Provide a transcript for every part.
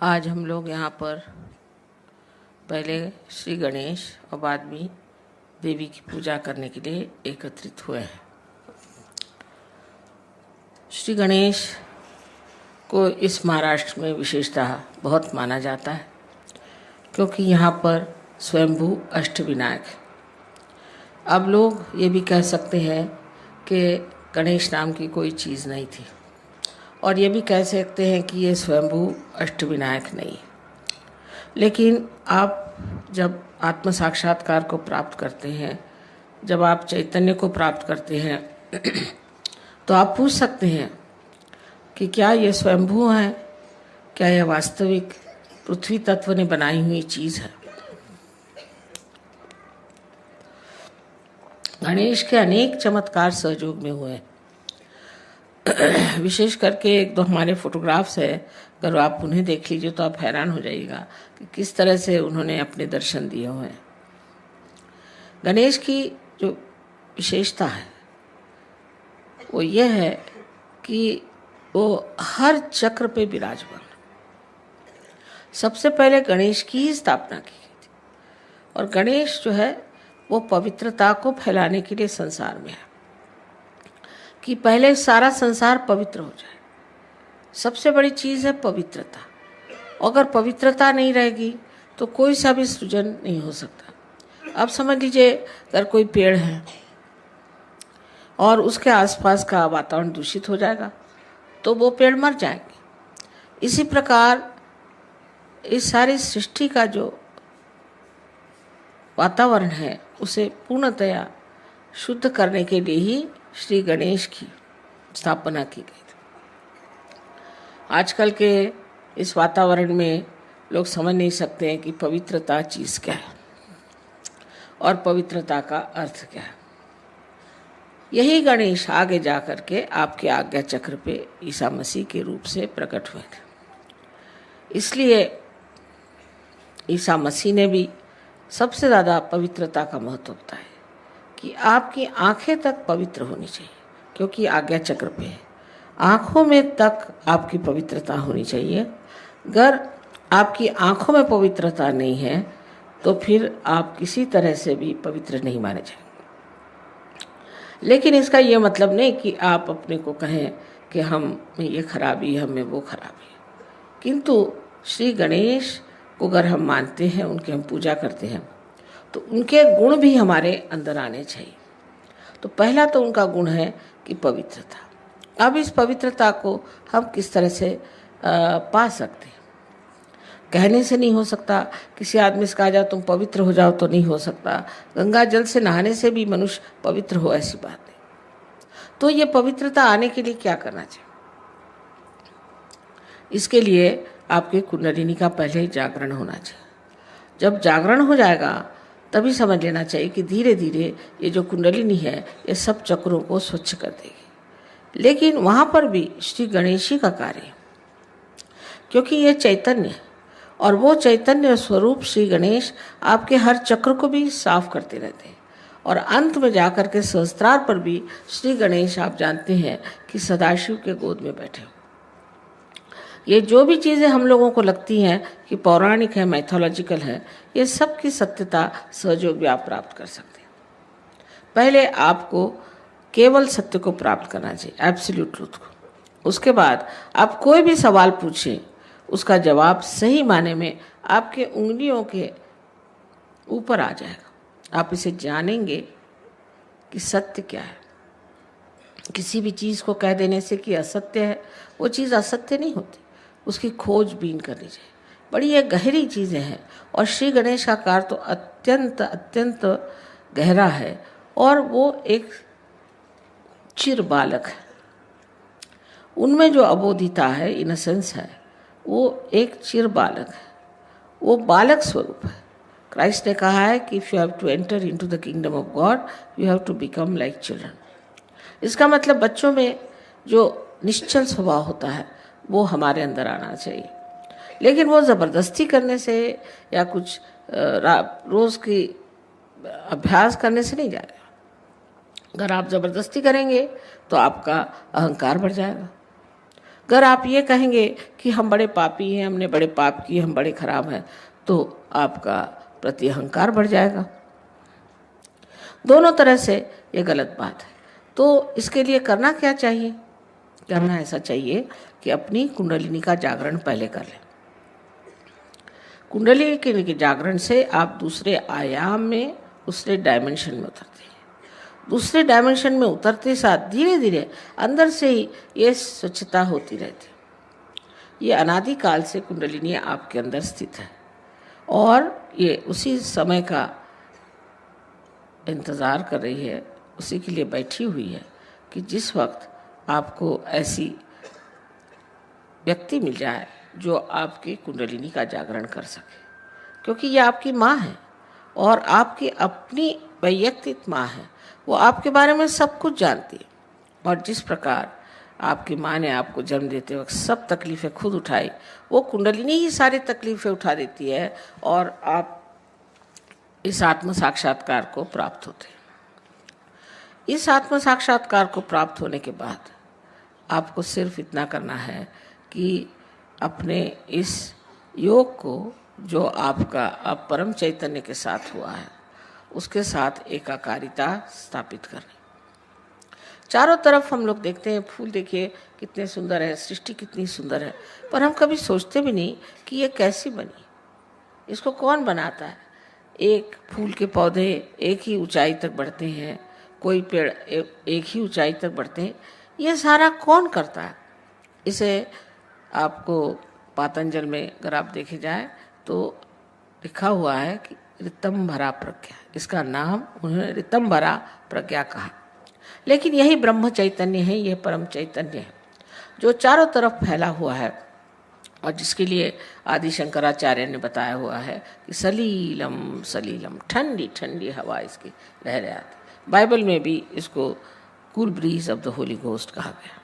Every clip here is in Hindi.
आज हम लोग यहाँ पर पहले श्री गणेश और बाद में देवी की पूजा करने के लिए एकत्रित हुए हैं। श्री गणेश को इस महाराष्ट्र में विशेषतः बहुत माना जाता है, क्योंकि यहाँ पर स्वयंभू अष्टविनायक है। अब लोग ये भी कह सकते हैं कि गणेश नाम की कोई चीज़ नहीं थी, और ये भी कह सकते हैं कि ये स्वयंभू अष्टविनायक नहीं। लेकिन आप जब आत्म साक्षात्कार को प्राप्त करते हैं, जब आप चैतन्य को प्राप्त करते हैं, तो आप पूछ सकते हैं कि क्या ये स्वयंभू है, क्या यह वास्तविक पृथ्वी तत्व ने बनाई हुई चीज़ है। गणेश के अनेक चमत्कार सहयोग में हुए। विशेष करके एक दो हमारे फोटोग्राफ्स है, अगर आप उन्हें देख लीजिए तो आप हैरान हो जाइएगा कि किस तरह से उन्होंने अपने दर्शन दिए हुए हैं। गणेश की जो विशेषता है वो ये है कि वो हर चक्र पे विराजमान। सबसे पहले गणेश की ही स्थापना की गई थी, और गणेश जो है वो पवित्रता को फैलाने के लिए संसार में है, कि पहले सारा संसार पवित्र हो जाए। सबसे बड़ी चीज़ है पवित्रता। अगर पवित्रता नहीं रहेगी तो कोई सा भी सृजन नहीं हो सकता। अब समझ लीजिए, अगर कोई पेड़ है और उसके आसपास का वातावरण दूषित हो जाएगा तो वो पेड़ मर जाएंगे। इसी प्रकार इस सारी सृष्टि का जो वातावरण है उसे पूर्णतया शुद्ध करने के लिए ही श्री गणेश की स्थापना की गई थी। आजकल के इस वातावरण में लोग समझ नहीं सकते हैं कि पवित्रता चीज़ क्या है और पवित्रता का अर्थ क्या है। यही गणेश आगे जा कर के आपके आज्ञा चक्र पे ईसा मसीह के रूप से प्रकट हुए थे। इसलिए ईसा मसीह ने भी सबसे ज़्यादा पवित्रता का महत्व बताया कि आपकी आंखें तक पवित्र होनी चाहिए, क्योंकि आज्ञा चक्र पे है। आँखों में तक आपकी पवित्रता होनी चाहिए। अगर आपकी आँखों में पवित्रता नहीं है तो फिर आप किसी तरह से भी पवित्र नहीं माने जाएंगे। लेकिन इसका ये मतलब नहीं कि आप अपने को कहें कि हम में ये खराबी, हम में वो खराबी। किंतु श्री गणेश को अगर हम मानते हैं, उनकी हम पूजा करते हैं, तो उनके गुण भी हमारे अंदर आने चाहिए। तो पहला तो उनका गुण है कि पवित्रता। अब इस पवित्रता को हम किस तरह से पा सकते हैं? कहने से नहीं हो सकता। किसी आदमी से कहा जाए तुम पवित्र हो जाओ तो नहीं हो सकता। गंगा जल से नहाने से भी मनुष्य पवित्र हो, ऐसी बात नहीं। तो ये पवित्रता आने के लिए क्या करना चाहिए? इसके लिए आपके कुंडलिनी का पहले ही जागरण होना चाहिए। जब जागरण हो जाएगा तभी समझ लेना चाहिए कि धीरे धीरे ये जो कुंडलिनी है ये सब चक्रों को स्वच्छ कर देगी। लेकिन वहाँ पर भी श्री गणेश जी का कार्य है, क्योंकि ये चैतन्य है, और वो चैतन्य स्वरूप श्री गणेश आपके हर चक्र को भी साफ करते रहते हैं। और अंत में जाकर के सहस्त्रार पर भी श्री गणेश, आप जानते हैं कि सदाशिव के गोद में बैठे हो। ये जो भी चीज़ें हम लोगों को लगती हैं कि पौराणिक है, मैथोलॉजिकल है, ये सब की सत्यता सहयोग भी आप प्राप्त कर सकते हैं। पहले आपको केवल सत्य को प्राप्त करना चाहिए, एब्सोल्यूट ट्रूथ को। उसके बाद आप कोई भी सवाल पूछें, उसका जवाब सही माने में आपके उंगलियों के ऊपर आ जाएगा। आप इसे जानेंगे कि सत्य क्या है। किसी भी चीज़ को कह देने से कि असत्य है, वो चीज़ असत्य नहीं होती। उसकी खोजबीन करनी चाहिए। बड़ी ये गहरी चीज़ें हैं, और श्री गणेश का कार्य तो अत्यंत अत्यंत गहरा है, और वो एक चिर बालक है। उनमें जो अबोधिता है, इनोसेंस है, वो एक चिर बालक है। वो बालक स्वरूप है। क्राइस्ट ने कहा है कि if you have to enter into the kingdom of God, you have to become like children. इसका मतलब बच्चों में जो निश्चल स्वभाव होता है वो हमारे अंदर आना चाहिए। लेकिन वो ज़बरदस्ती करने से या कुछ रोज़ की अभ्यास करने से नहीं जाएगा। अगर आप ज़बरदस्ती करेंगे तो आपका अहंकार बढ़ जाएगा। अगर आप ये कहेंगे कि हम बड़े पापी हैं, हमने बड़े पाप किए, हम बड़े खराब हैं, तो आपका प्रति अहंकार बढ़ जाएगा। दोनों तरह से ये गलत बात है। तो इसके लिए करना क्या चाहिए? करना ऐसा चाहिए कि अपनी कुंडलिनी का जागरण पहले कर लें। कुंडलिनी के जागरण से आप दूसरे आयाम में, दूसरे डायमेंशन में उतरते हैं। दूसरे डायमेंशन में उतरते साथ धीरे धीरे अंदर से ही ये स्वच्छता होती रहती है। ये अनादिकाल से कुंडलिनी आपके अंदर स्थित है और ये उसी समय का इंतज़ार कर रही है, उसी के लिए बैठी हुई है कि जिस वक्त आपको ऐसी व्यक्ति मिल जाए जो आपकी कुंडलिनी का जागरण कर सके, क्योंकि ये आपकी माँ है और आपकी अपनी वैयक्तिक माँ है। वो आपके बारे में सब कुछ जानती है और जिस प्रकार आपकी माँ ने आपको जन्म देते वक्त सब तकलीफ़ें खुद उठाई, वो कुंडलिनी ही सारी तकलीफ़ें उठा देती है और आप इस आत्म साक्षात्कार को प्राप्त होते हैं। इस आत्म साक्षात्कार को प्राप्त होने के बाद आपको सिर्फ इतना करना है कि अपने इस योग को जो आपका अब परम चैतन्य के साथ हुआ है उसके साथ एकाकारिता स्थापित करनी। चारों तरफ हम लोग देखते हैं, फूल देखिए कितने सुंदर है, सृष्टि कितनी सुंदर है, पर हम कभी सोचते भी नहीं कि ये कैसी बनी, इसको कौन बनाता है। एक फूल के पौधे एक ही ऊंचाई तक बढ़ते हैं, कोई पेड़ एक ही ऊंचाई तक बढ़ते हैं, ये सारा कौन करता है? इसे आपको पातंजल में अगर आप देखे जाए तो लिखा हुआ है कि ऋतंभरा प्रज्ञा, इसका नाम उन्होंने ऋतंभरा प्रज्ञा कहा। लेकिन यही ब्रह्म चैतन्य है, यह परम चैतन्य है जो चारों तरफ फैला हुआ है और जिसके लिए आदि शंकराचार्य ने बताया हुआ है कि सलीलम सलीलम, ठंडी ठंडी हवा इसकी लहरें आती। बाइबल में भी इसको cool bridge of the Holi ghost कहा गया।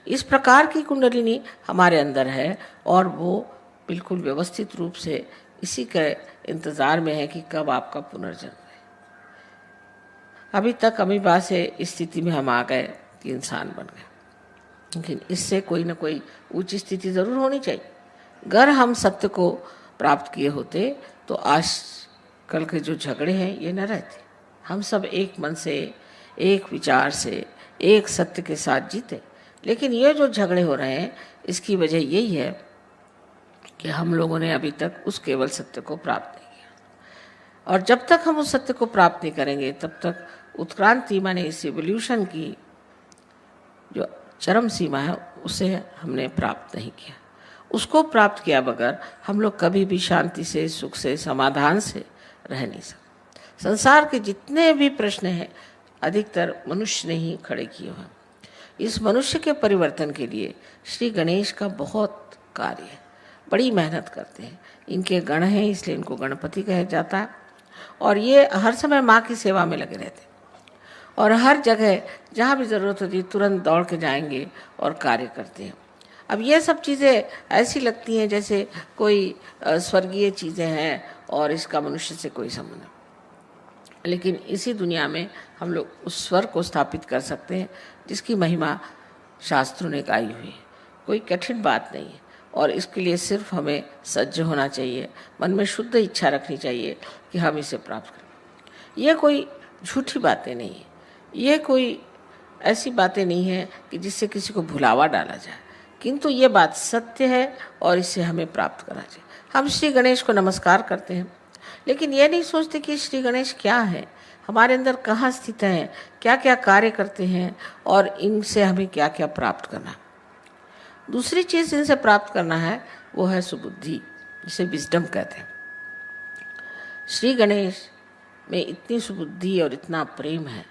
इस प्रकार की कुंडलिनी हमारे अंदर है और वो बिल्कुल व्यवस्थित रूप से इसी के इंतज़ार में है कि कब आपका पुनर्जन्म है। अभी तक अमीबा से इस स्थिति में हम आ गए कि इंसान बन गए, लेकिन इससे कोई ना कोई ऊंच स्थिति ज़रूर होनी चाहिए। अगर हम सत्य को प्राप्त किए होते तो आज कल के जो झगड़े हैं ये न रहते। हम सब एक मन से, एक विचार से, एक सत्य के साथ जीते। लेकिन ये जो झगड़े हो रहे हैं इसकी वजह यही है कि हम लोगों ने अभी तक उस केवल सत्य को प्राप्त नहीं किया, और जब तक हम उस सत्य को प्राप्त नहीं करेंगे तब तक उत्क्रांति माने इस एवोल्यूशन की जो चरम सीमा है उसे हमने प्राप्त नहीं किया। उसको प्राप्त किया बगैर हम लोग कभी भी शांति से, सुख से, समाधान से रह नहीं सकते। संसार के जितने भी प्रश्न हैं अधिकतर मनुष्य ने ही खड़े किए हैं। इस मनुष्य के परिवर्तन के लिए श्री गणेश का बहुत कार्य है, बड़ी मेहनत करते हैं। इनके गण हैं इसलिए इनको गणपति कहा जाता है और ये हर समय माँ की सेवा में लगे रहते हैं और हर जगह जहाँ भी ज़रूरत होती है तुरंत दौड़ के जाएंगे और कार्य करते हैं। अब ये सब चीज़ें ऐसी लगती हैं जैसे कोई स्वर्गीय चीज़ें हैं और इसका मनुष्य से कोई संबंध नहीं, लेकिन इसी दुनिया में हम लोग उस स्वर को स्थापित कर सकते हैं जिसकी महिमा शास्त्रों ने गाई हुई है। कोई कठिन बात नहीं है और इसके लिए सिर्फ हमें सज्ज होना चाहिए, मन में शुद्ध इच्छा रखनी चाहिए कि हम इसे प्राप्त करें। ये कोई झूठी बातें नहीं है, ये कोई ऐसी बातें नहीं है कि जिससे किसी को भुलावा डाला जाए, किंतु ये बात सत्य है और इससे हमें प्राप्त करना चाहिए। हम श्री गणेश को नमस्कार करते हैं लेकिन ये नहीं सोचते कि श्री गणेश क्या है, हमारे अंदर कहाँ स्थित हैं, क्या क्या कार्य करते हैं और इनसे हमें क्या क्या प्राप्त करना। दूसरी चीज़ इनसे प्राप्त करना है वो है सुबुद्धि, जिसे विजडम कहते हैं। श्री गणेश में इतनी सुबुद्धि और इतना प्रेम है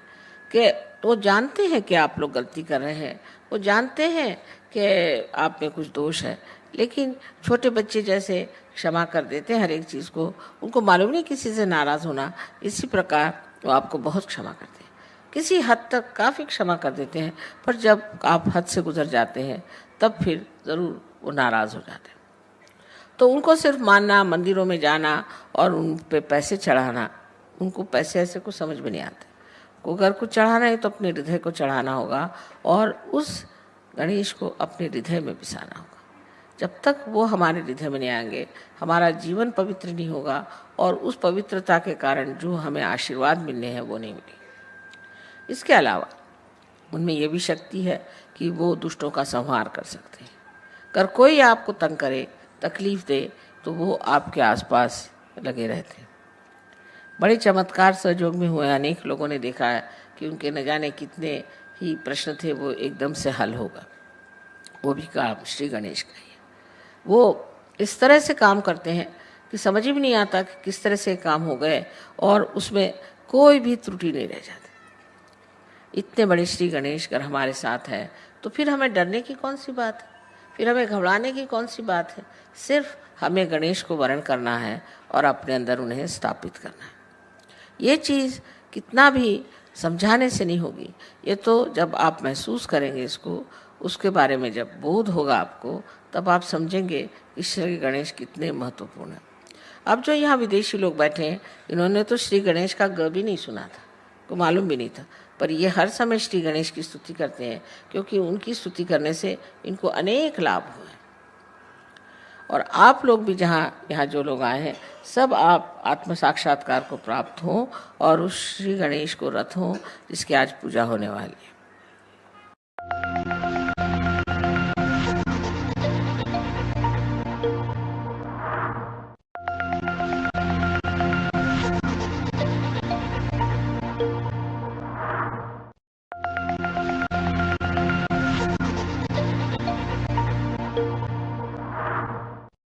कि वो जानते हैं कि आप लोग गलती कर रहे हैं, वो जानते हैं कि आप में कुछ दोष है, लेकिन छोटे बच्चे जैसे क्षमा कर देते हैं हर एक चीज़ को। उनको मालूम नहीं किसी से नाराज़ होना, इसी प्रकार वो आपको बहुत क्षमा करते हैं, किसी हद तक काफ़ी क्षमा कर देते हैं, पर जब आप हद से गुजर जाते हैं तब फिर ज़रूर वो नाराज़ हो जाते हैं। तो उनको सिर्फ मानना, मंदिरों में जाना और उन पे पैसे चढ़ाना उनको पैसे ऐसे को समझ में नहीं आते। को घर को चढ़ाना है तो अपने हृदय को चढ़ाना होगा और उस गणेश को अपने हृदय में बिसाना होगा। जब तक वो हमारे हृदय में नहीं आएंगे, हमारा जीवन पवित्र नहीं होगा और उस पवित्रता के कारण जो हमें आशीर्वाद मिलने हैं वो नहीं मिलेंगे। इसके अलावा उनमें ये भी शक्ति है कि वो दुष्टों का संहार कर सकते हैं। अगर कोई आपको तंग करे, तकलीफ दे, तो वो आपके आसपास लगे रहते हैं। बड़े चमत्कार सहयोग में हुए। अनेक लोगों ने देखा है कि उनके न जाने कितने ही प्रश्न थे वो एकदम से हल होगा। वो भी काम श्री गणेश का ही है। वो इस तरह से काम करते हैं कि समझ ही नहीं आता कि किस तरह से काम हो गए और उसमें कोई भी त्रुटि नहीं रह जाती। इतने बड़े श्री गणेश अगर हमारे साथ है तो फिर हमें डरने की कौन सी बात है, फिर हमें घबराने की कौन सी बात है। सिर्फ हमें गणेश को वरण करना है और अपने अंदर उन्हें स्थापित करना है। ये चीज़ कितना भी समझाने से नहीं होगी। ये तो जब आप महसूस करेंगे इसको, उसके बारे में जब बोध होगा आपको, तब आप समझेंगे कि श्री गणेश कितने महत्वपूर्ण हैं। अब जो यहाँ विदेशी लोग बैठे हैं, इन्होंने तो श्री गणेश का ग भी नहीं सुना था, को मालूम भी नहीं था, पर ये हर समय श्री गणेश की स्तुति करते हैं क्योंकि उनकी स्तुति करने से इनको अनेक लाभ हुए। और आप लोग भी यहाँ जो लोग आए हैं, सब आप आत्म साक्षात्कार को प्राप्त हों और उस श्री गणेश को रथ हों जिसकी आज पूजा होने वाली है।